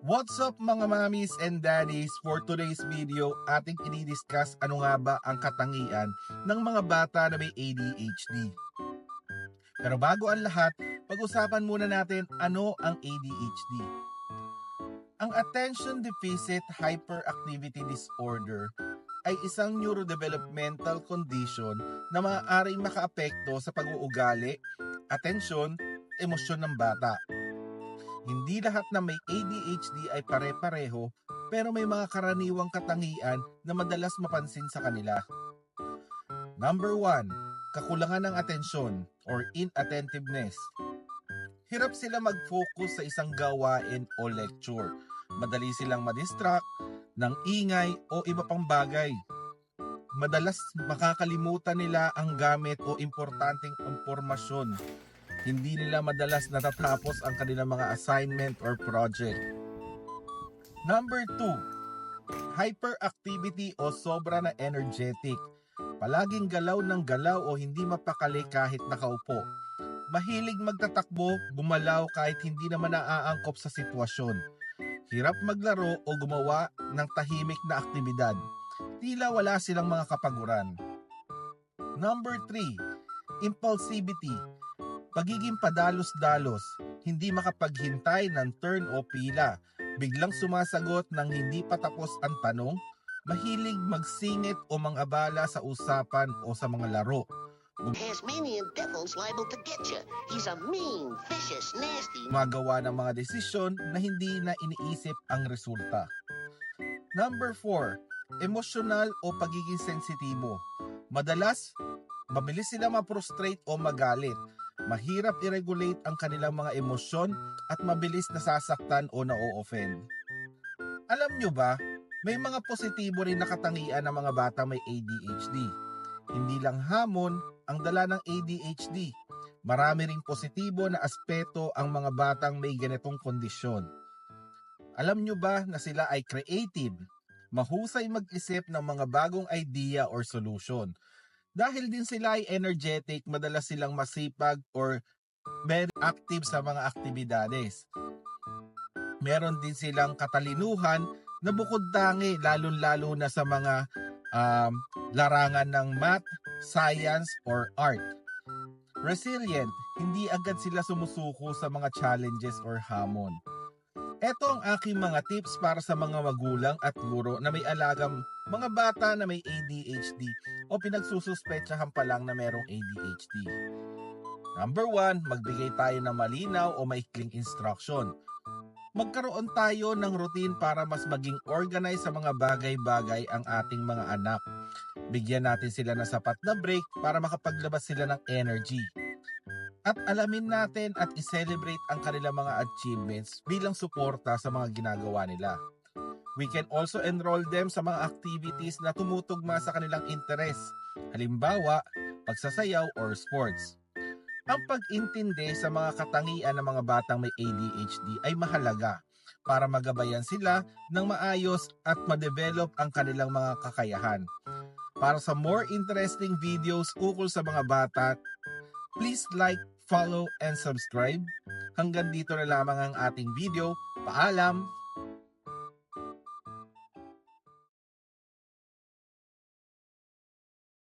What's up mga mamis and daddies? For today's video, ating i-discuss ano nga ba ang katangian ng mga bata na may ADHD. Pero bago ang lahat, pag-usapan muna natin ano ang ADHD. Ang Attention Deficit Hyperactivity Disorder ay isang neurodevelopmental condition na maaaring makaapekto sa pag-uugali, atensyon, emosyon ng bata. Hindi lahat na may ADHD ay pare-pareho, pero may mga karaniwang katangian na madalas mapansin sa kanila. Number 1, kakulangan ng atensyon or inattentiveness. Hirap sila mag-focus sa isang gawain o lecture. Madali silang madistract ng ingay o iba pang bagay. Madalas makakalimutan nila ang gamit o importanteng impormasyon. Hindi nila madalas natatapos ang kanilang mga assignment or project. Number 2, hyperactivity o sobra na energetic. Palaging galaw ng galaw o hindi mapakali kahit nakaupo. Mahilig magtatakbo, gumalaw kahit hindi naman naaangkop sa sitwasyon. Hirap maglaro o gumawa ng tahimik na aktibidad. Tila wala silang mga kapaguran. Number 3, impulsivity. Pagiging padalos-dalos, hindi makapaghintay ng turn o pila, biglang sumasagot ng hindi pa tapos ang tanong, mahilig magsingit o mangabala sa usapan o sa mga laro. Tasmanian devil's liable to get you. He's a mean, vicious, nasty... Magawa ng mga desisyon na hindi na iniisip ang resulta. Number 4, emosyonal o pagiging sensitibo. Madalas, mabilis sila ma-frustrate o magalit. Mahirap i-regulate ang kanilang mga emosyon at mabilis nasasaktan o na-o-offend. Alam nyo ba, may mga positibo rin na katangian ng mga bata may ADHD. Hindi lang hamon ang dala ng ADHD. Marami ring positibo na aspeto ang mga batang may ganitong kondisyon. Alam nyo ba na sila ay creative, mahusay mag-isip ng mga bagong idea or solution. Dahil din sila ay energetic, madalas silang masipag or very active sa mga aktibidades. Meron din silang katalinuhan na bukod tangi, lalo-lalo na sa mga larangan ng math, science, or art. Resilient, hindi agad sila sumusuko sa mga challenges or hamon. Ito ang aking mga tips para sa mga magulang at guro na may alagang mga bata na may ADHD o pinagsususpetsahan pa lang na merong ADHD. Number 1, magbigay tayo ng malinaw o maikling instruction. Magkaroon tayo ng routine para mas maging organized sa mga bagay-bagay ang ating mga anak. Bigyan natin sila ng sapat na break para makapaglabas sila ng energy. At alamin natin at i-celebrate ang kanilang mga achievements bilang suporta sa mga ginagawa nila. We can also enroll them sa mga activities na tumutugma sa kanilang interes. Halimbawa, pagsasayaw or sports. Ang pag-intindi sa mga katangian ng mga batang may ADHD ay mahalaga para magabayan sila ng maayos at ma-develop ang kanilang mga kakayahan. Para sa more interesting videos ukol sa mga bata, please like, follow, and subscribe. Hanggang dito na lamang ang ating video. Paalam!